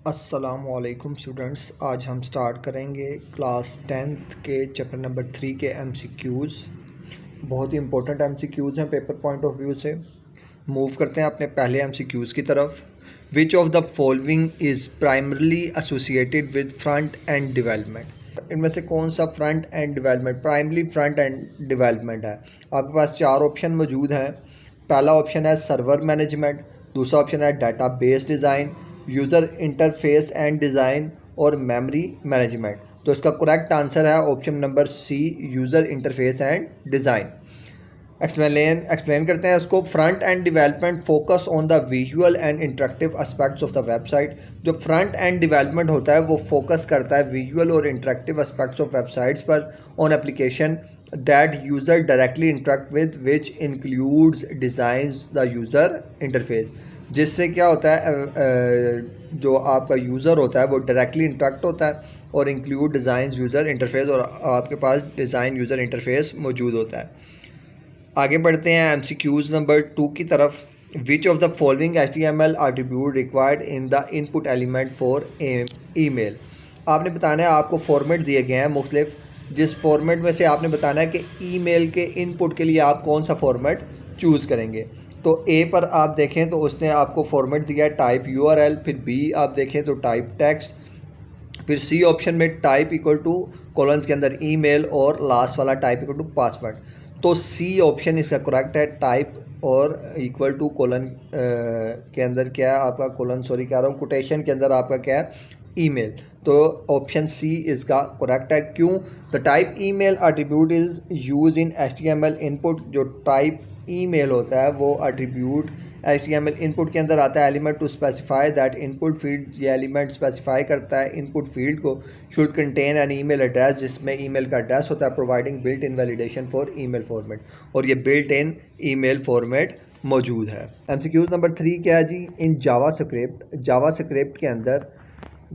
अस्सलामुअलैकुम स्टूडेंट्स, आज हम स्टार्ट करेंगे क्लास 10th के चैप्टर नंबर 3 के MCQs। बहुत ही इंपॉर्टेंट MCQs हैं पेपर पॉइंट ऑफ व्यू से। मूव करते हैं अपने पहले MCQs की तरफ। Which of the following is primarily associated with front end development. इनमें से कौन सा front end development, primarily front end development है? आपके पास चार ऑप्शन मौजूद हैं। पहला ऑप्शन है सर्वर मैनेजमेंट, दूसरा ऑप्शन है database design, user interface and design और मेमोरी मैनेजमेंट। तो इसका करेक्ट आंसर है option number C, user interface and design. Explain करते हैं इसको। Front end development focus on the visual and interactive aspects of the website. जो front end development होता है वो फोकस करता है विजुअल और इंटरेक्टिव एस्पेक्ट्स ऑफ वेबसाइट्स पर on application that user directly interact with, which includes designs the user interface. जिससे क्या होता है, जो आपका यूज़र होता है वो डायरेक्टली इंटरेक्ट होता है और इंक्लूड डिज़ाइन यूज़र इंटरफेस, और आपके पास डिज़ाइन यूज़र इंटरफेस मौजूद होता है। आगे बढ़ते हैं MCQs नंबर 2 की तरफ। Which of the following HTML attribute required in the input element for email. आपने बताना है, आपको फॉर्मेट दिए गए हैं मुख्तलिफ, जिस फॉर्मेट में से आपने बताना है कि ईमेल के इनपुट के लिए आप कौन सा फॉर्मेट चूज़ करेंगे। तो ए पर आप देखें तो उसने आपको फॉर्मेट दिया है टाइप URL, फिर बी आप देखें तो टाइप टेक्स्ट, फिर सी ऑप्शन में टाइप इक्वल टू कॉलन्स के अंदर ईमेल, और लास्ट वाला टाइप इक्वल टू पासवर्ड। तो सी ऑप्शन इसका करेक्ट है, टाइप और इक्वल टू कोलन के अंदर क्या है आपका, कोलन सॉरी कह रहा हूँ, कोटेशन के अंदर आपका क्या है, ईमेल। तो ऑप्शन सी इसका करेक्ट है। क्यों? The type email attribute is use in HTML input. जो टाइप ईमेल होता है वो एट्रीब्यूट HTML इनपुट के अंदर आता है। Element to specify that input field, ये एलिमेंट स्पेसिफाई करता है इनपुट फील्ड को, should contain an email address, जिसमें ईमेल का एड्रेस होता है, providing built in validation for email format, और ये बिल्ट इन ईमेल फॉर्मेट मौजूद है। MCQs नंबर 3 क्या है जी? इन जावास्क्रिप्ट के अंदर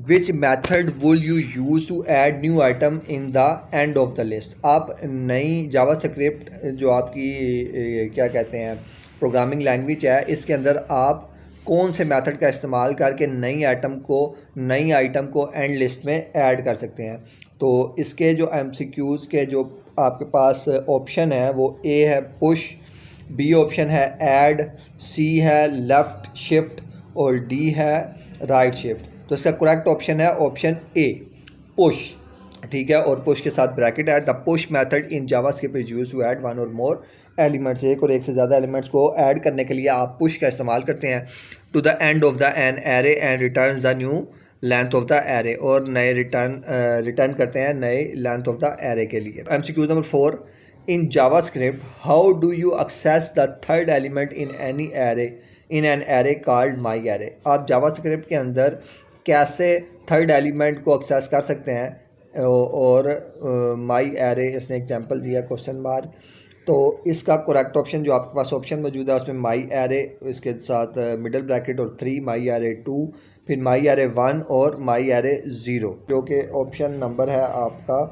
which method will you use to add new item in the end of the list. आप नई जावास्क्रिप्ट जो आपकी क्या कहते हैं प्रोग्रामिंग लैंग्वेज है, इसके अंदर आप कौन से मेथड का इस्तेमाल करके नई आइटम को एंड लिस्ट में ऐड कर सकते हैं। तो इसके जो MCQs के जो आपके पास ऑप्शन है वो ए है पुश, बी ऑप्शन है ऐड, सी है लेफ़्ट शिफ्ट, और डी है राइट शिफ्ट। तो इसका करेक्ट ऑप्शन है ऑप्शन ए, पुश। ठीक है, और पुश के साथ ब्रैकेट है। The push method in JavaScript is used to add one or more elements. एक और एक से ज़्यादा एलिमेंट्स को ऐड करने के लिए आप पुश का इस्तेमाल करते हैं। To the end of the an array and return the new length of the array, और नए रिटर्न करते हैं नए लेंथ ऑफ द एरे के लिए। MCQ number 4, in JavaScript how do you access the third element in an array called my array. आप JavaScript के अंदर कैसे थर्ड एलिमेंट को एक्सेस कर सकते हैं, और माई एरे इसने एग्जांपल दिया क्वेश्चन मार्क। तो इसका करेक्ट ऑप्शन जो आपके पास ऑप्शन मौजूद है उसमें माई एरे, इसके साथ मिडल ब्रैकेट और 3, माई एरे 2, फिर माई एरे 1 और माई एरे 0, जो कि ऑप्शन नंबर है आपका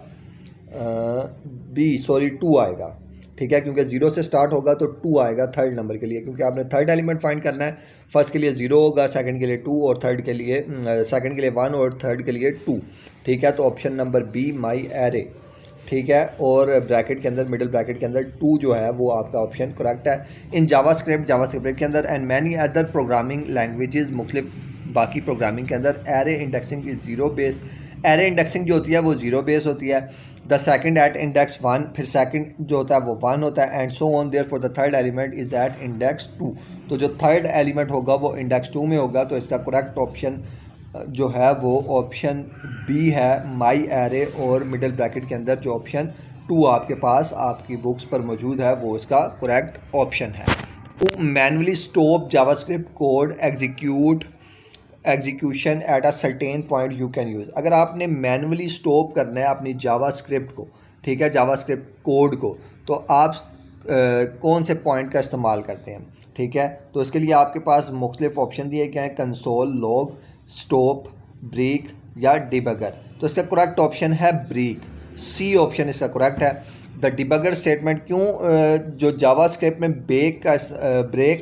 बी, सॉरी 2 आएगा। ठीक है, क्योंकि 0 से स्टार्ट होगा तो 2 आएगा थर्ड नंबर के लिए, क्योंकि आपने थर्ड एलिमेंट फाइंड करना है। फर्स्ट के लिए 0 होगा, सेकंड के लिए 2, और थर्ड के लिए सेकंड के लिए 1 और थर्ड के लिए 2। ठीक है, तो option number be my array. ठीक है, और ब्रैकेट के अंदर मिडिल ब्रैकेट के अंदर 2 जो है वो आपका ऑप्शन करेक्ट है। इन जावास्क्रिप्ट के अंदर and many other programming languages, मुख्तलिफ बाकी प्रोग्रामिंग के अंदर array indexing is 0 base. Array indexing जो होती है वो 0 बेस होती है। द सेकंड एट इंडेक्स 1, फिर सेकंड जो होता है वो 1 होता है, and so on there for the third element is at index 2। तो जो थर्ड एलिमेंट होगा वो इंडेक्स 2 में होगा। तो इसका करेक्ट ऑप्शन जो है वो ऑप्शन बी है, माई एरे, और मिडिल ब्रैकेट के अंदर जो ऑप्शन 2 आपके पास आपकी बुक्स पर मौजूद है वो इसका करेक्ट ऑप्शन है। तो manually stop JavaScript code execution at a certain point you can use. अगर आपने मैनुअली स्टॉप करना है अपनी जावास्क्रिप्ट को, ठीक है, जावास्क्रिप्ट कोड को, तो आप कौन से पॉइंट का इस्तेमाल करते हैं? ठीक है, तो इसके लिए आपके पास मुख्तलिफ ऑप्शन दिए गए हैं, कंसोल, लॉग, स्टॉप, ब्रेक या डिबगर। तो इसका करेक्ट ऑप्शन है ब्रेक, सी ऑप्शन इसका करेक्ट है। द डिबगर स्टेटमेंट, क्यों जो जावास्क्रिप्ट में ब्रेक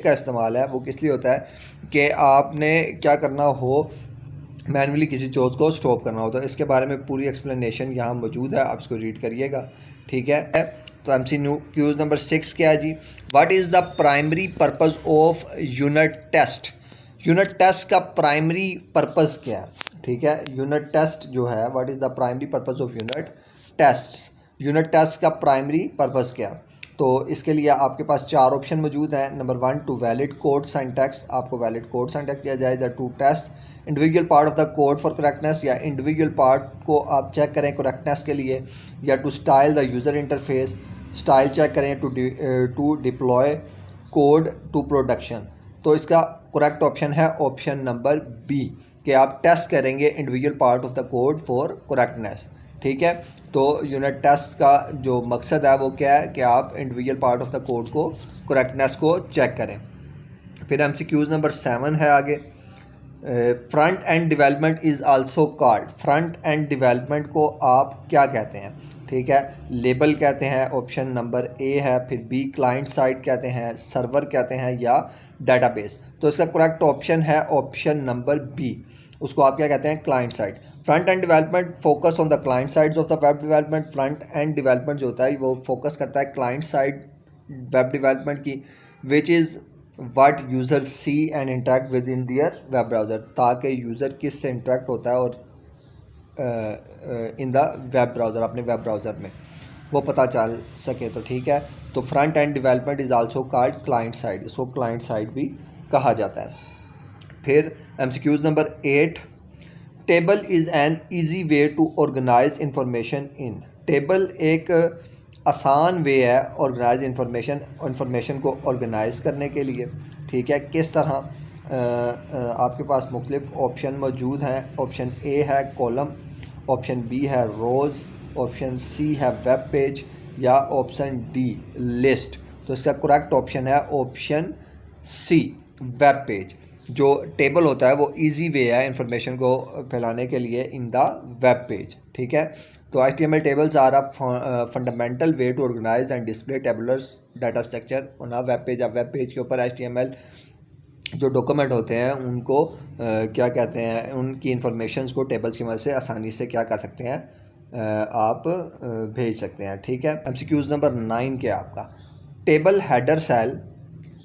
का इस्तेमाल है वो किस लिए होता है कि आपने क्या करना हो, मैनुअली किसी चीज़ को स्टॉप करना होता है। इसके बारे में पूरी एक्सप्लेनेशन यहाँ मौजूद है, आप इसको रीड करिएगा, ठीक है। तो MCQ नंबर 6 क्या है जी? What is the primary purpose of unit test? Unit test का प्राइमरी पर्पस क्या है, ठीक है। यूनिट टेस्ट जो है, what is the primary purpose of unit test? Unit test का प्राइमरी पर्पस क्या? तो इसके लिए आपके पास 4 ऑप्शन मौजूद हैं। Number 1, to valid code syntax, आपको वैलिड कोड सिंटैक्स दिया जाएगा। To test individual part of the code for correctness, या इंडिविजुअल पार्ट को आप चेक करें करेक्टनेस के लिए। या to style the user interface, style check करें। To deploy code to production. तो इसका करेक्ट ऑप्शन है ऑप्शन नंबर बी, कि आप टेस्ट करेंगे individual part of the code for correctness, ठीक है। तो यूनिट टेस्ट का जो मकसद है वो क्या है, कि आप individual part of the code को करेक्टनेस को चेक करें। फिर MCQ नंबर 7 है आगे, front end development is also called. Front end development को आप क्या कहते हैं, ठीक है। लेबल कहते हैं, ऑप्शन नंबर ए है। फिर बी, क्लाइंट साइड कहते हैं, सर्वर कहते हैं, या डेटाबेस। तो इसका करेक्ट ऑप्शन है ऑप्शन नंबर बी, उसको आप क्या कहते हैं, client side. Front end development focus on the client sides of the web development. Front end development जो होता है वो फोकस करता है क्लाइंट साइड वेब डेवलपमेंट की, which is what user see and interact with in their web browser, ताकि user किस से इंटरेक्ट होता है और इन द वेब ब्राउज़र, अपने वेब ब्राउज़र में वो पता चल सके, तो ठीक है। तो front end development is also called client side, इसको क्लाइंट साइड भी कहा जाता है। फिर MCQ number 8, table is an easy way to organize information in. Table एक आसान वे है ऑर्गेनाइज इंफॉर्मेशन को ऑर्गेनाइज करने के लिए, ठीक है। किस तरह? आपके पास मुख्तलिफ ऑप्शन मौजूद हैं। ऑप्शन ए है कॉलम, ऑप्शन बी है रोज़, ऑप्शन सी है वेब पेज, या ऑप्शन डी लिस्ट। तो इसका करेक्ट ऑप्शन है ऑप्शन सी, वेब पेज। जो टेबल होता है वो इजी वे है इंफॉर्मेशन को फैलाने के लिए इन द वेब पेज, ठीक है। तो HTML tables are a fundamental way to organize and display tabular data structure on a web page. अब वेब पेज के ऊपर HTML जो डॉक्यूमेंट होते हैं उनको क्या कहते हैं, उनकी इंफॉर्मेशंस को टेबल्स की मदद से आसानी से क्या कर सकते हैं, आप भेज सकते हैं, ठीक है। MCQ नंबर 9 क्या आपका? Table header cell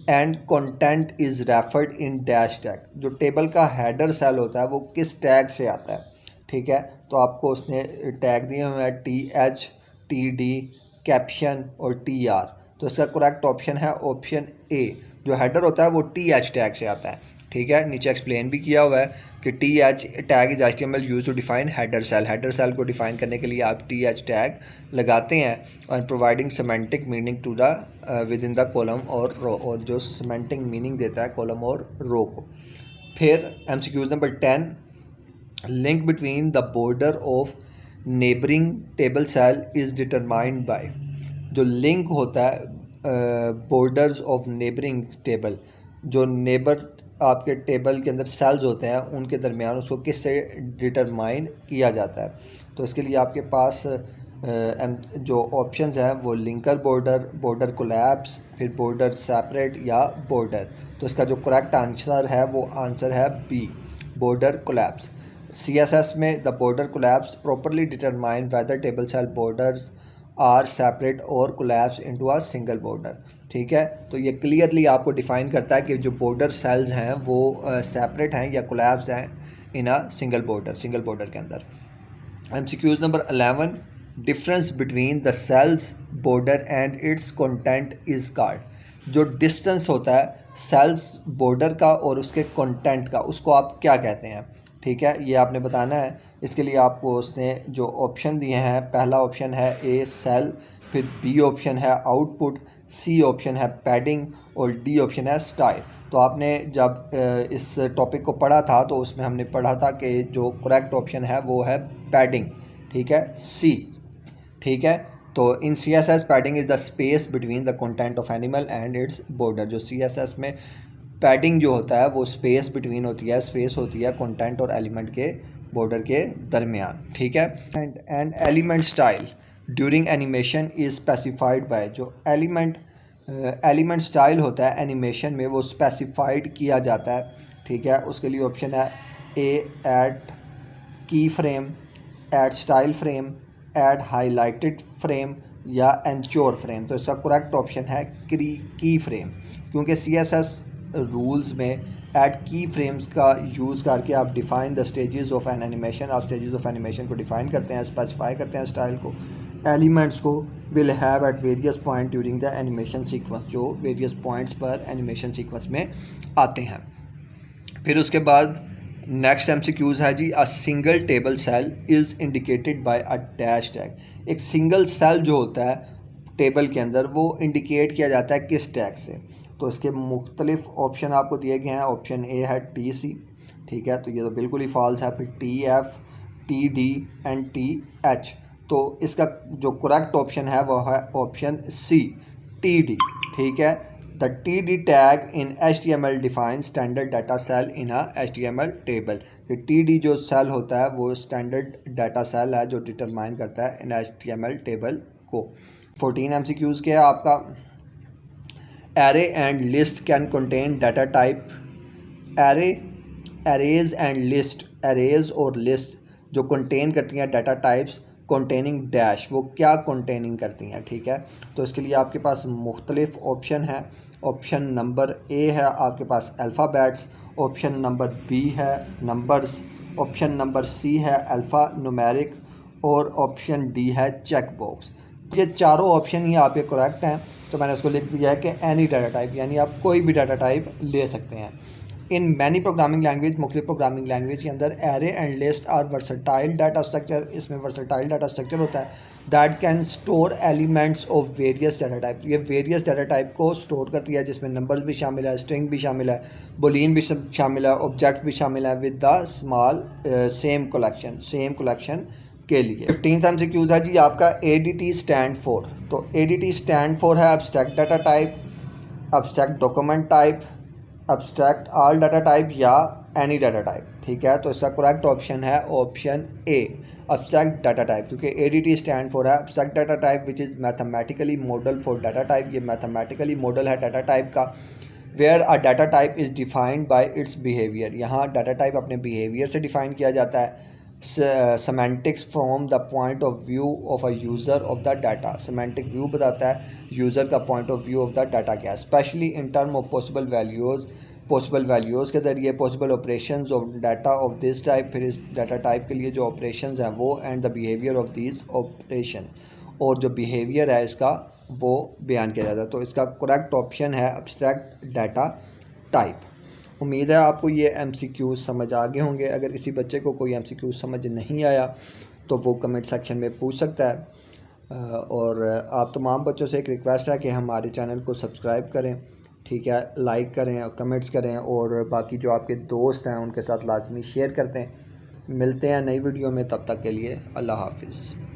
and content is referred in dash tag. जो टेबल का हेडर सेल होता है वो किस टैग से आता है, ठीक है। तो आपको उसने टैग दिए हुए हैं TH, TD, कैप्शन और TR। तो इसका करेक्ट ऑप्शन है ऑप्शन ए। जो हेडर होता है वो TH टैग से आता है, ठीक है। नीचे एक्सप्लेन भी किया हुआ है कि TH tag is HTML use to define header cell. Header cell को डिफाइन करने के लिए आप TH टैग लगाते हैं, और providing semantic meaning to the within the column और रो, और जो सेमेंटिक मीनिंग देता है कॉलम और रो को। फिर MCQ number 10, link between the border of neighbouring table cell is determined by. जो लिंक होता है बॉर्डर्स ऑफ नेबरिंग टेबल, जो नेबर आपके टेबल के अंदर सेल्स होते हैं उनके दरमियान, उसको किस से डिटरमाइन किया जाता है। तो इसके लिए आपके पास जो ऑप्शंस हैं वो लिंकर बॉर्डर, बॉर्डर कोलैप्स, फिर बॉर्डर सेपरेट या बॉर्डर। तो इसका जो करेक्ट आंसर है वो आंसर है बी, बॉर्डर कोलैप्स। CSS में the border collapse properly determine whether table cell borders are separate और collapse into a single border, ठीक है। तो ये क्लियरली आपको डिफ़ाइन करता है कि जो बॉर्डर सेल्स हैं वो सेपरेट हैं या कोलैप्स हैं इन अ सिंगल बॉर्डर के अंदर। MCQ number 11, difference between the cells border and its content is called. जो डिस्टेंस होता है सेल्स बॉर्डर का और उसके कंटेंट का, उसको आप क्या कहते हैं, ठीक है। ये आपने बताना है। इसके लिए आपको उसने जो ऑप्शन दिए हैं, पहला ऑप्शन है ए सेल, फिर बी ऑप्शन है आउटपुट, सी ऑप्शन है पैडिंग, और डी ऑप्शन है स्टाइल। तो आपने जब इस टॉपिक को पढ़ा था तो उसमें हमने पढ़ा था कि जो करेक्ट ऑप्शन है वो है पैडिंग, ठीक है, सी, ठीक है। तो इन CSS padding is the space between the content of animal and its border. जो CSS में पैडिंग जो होता है वो स्पेस बिटवीन होती है, स्पेस होती है कंटेंट और एलिमेंट के बॉर्डर के दरमियान, ठीक है। And element style during animation is specified by. जो एलिमेंट स्टाइल होता है एनिमेशन में वो स्पेसिफाइड किया जाता है, ठीक है। उसके लिए ऑप्शन है A add key frame, add style frame, add highlighted frame या एंच्योर फ्रेम। तो इसका करेक्ट ऑप्शन है की फ्रेम, क्योंकि CSS रूल्स में एड की फ्रेम्स का यूज़ करके आप define the stages of an animation, आप स्टेजेस ऑफ एनिमेशन को डिफ़ाइन करते हैं, स्पेसिफाई करते हैं स्टाइल को, एलिमेंट्स को will have at various point during the animation sequence, जो वेरियस पॉइंट्स पर एनिमेशन सीक्वेंस में आते हैं। फिर उसके बाद नेक्स्ट MCQs है जी, a single table cell is indicated by a dash tag. एक सिंगल सेल जो होता है टेबल के अंदर वो इंडिकेट किया जाता है किस टैग से? तो इसके मुख्तलिफ ऑप्शन आपको दिए गए हैं। ऑप्शन ए है TC, ठीक है, तो ये तो बिल्कुल ही फॉल्स है। फिर TF, TD एंड TH। तो इसका जो करेक्ट ऑप्शन है वो है ऑप्शन C, TD, ठीक है। The TD tag in HTML defines standard data cell in a HTML table। कि TD जो सेल होता है वो स्टैंडर्ड डाटा सेल है जो डिटरमाइन करता है इन HTML टेबल को। 14 MCQs के है आपका। Array and list can contain data type. Arrays and list, arrays और लिस्ट जो कंटेन करती हैं डाटा टाइप्स कंटेनिंग डैश, वो क्या कंटेनिंग करती हैं, ठीक है। तो इसके लिए आपके पास मुख्तलिफ ऑप्शन है। ऑप्शन नंबर ए है आपके पास अल्फ़ाबेट्स, ऑप्शन नंबर बी है नंबर्स, ऑप्शन नंबर सी है अल्फ़ा न्यूमेरिक और ऑप्शन डी है चेक बॉक्स। ये चारों ऑप्शन ही आपके करेक्ट हैं। तो मैंने उसको लिख दिया है कि एनी डाटा टाइप, यानी आप कोई भी डाटा टाइप ले सकते हैं। इन मैनी प्रोग्रामिंग लैंग्वेज, मुख्तलिफ प्रोग्रामिंग लैंग्वेज के अंदर array and list are versatile data structure, इसमें वर्सटाइल डाटा स्ट्रक्चर होता है that can store elements of various data type. ये वेरियस डाटा टाइप को स्टोर करती है जिसमें नंबर्स भी शामिल है, स्ट्रिंग भी शामिल है, बुलियन भी शामिल है, ऑब्जेक्ट भी शामिल है with the small same collection के लिए। 15th MCQ है जी आपका ADT स्टैंड फॉर। तो ADT स्टैंड फॉर है abstract data type, abstract document type, abstract all data type या एनी डाटा टाइप, ठीक है। तो इसका करेक्ट ऑप्शन है ऑप्शन ए, एब्स्ट्रैक्ट डाटा टाइप, क्योंकि ADT स्टैंड फॉर है abstract data type which is mathematically model for data type. ये mathematically model है डाटा टाइप का। Where a data type is defined by its behaviour, यहाँ data type अपने behaviour से define किया जाता है। Semantics from the point of view of a user of the data, semantic view बताता है यूज़र का point of view of the data क्या है, specially in term of possible values के ज़रिए, possible operations of data of this type, फिर इस data type के लिए जो ऑपरेशंस हैं वो, and the behaviour of this operation, और जो बिहेवियर है इसका वो बयान किया जाता है। तो इसका करेक्ट ऑप्शन है एब्स्ट्रैक्ट डाटा टाइप। उम्मीद है आपको ये MCQ समझ आ गए होंगे। अगर किसी बच्चे को कोई MCQ समझ नहीं आया तो वो कमेंट सेक्शन में पूछ सकता है। और आप तमाम बच्चों से एक रिक्वेस्ट है कि हमारे चैनल को सब्सक्राइब करें, ठीक है, लाइक करें और कमेंट्स करें, और बाकी जो आपके दोस्त हैं उनके साथ लाजमी शेयर करते हैं। मिलते हैं नई वीडियो में, तब तक के लिए अल्लाह हाफिज़।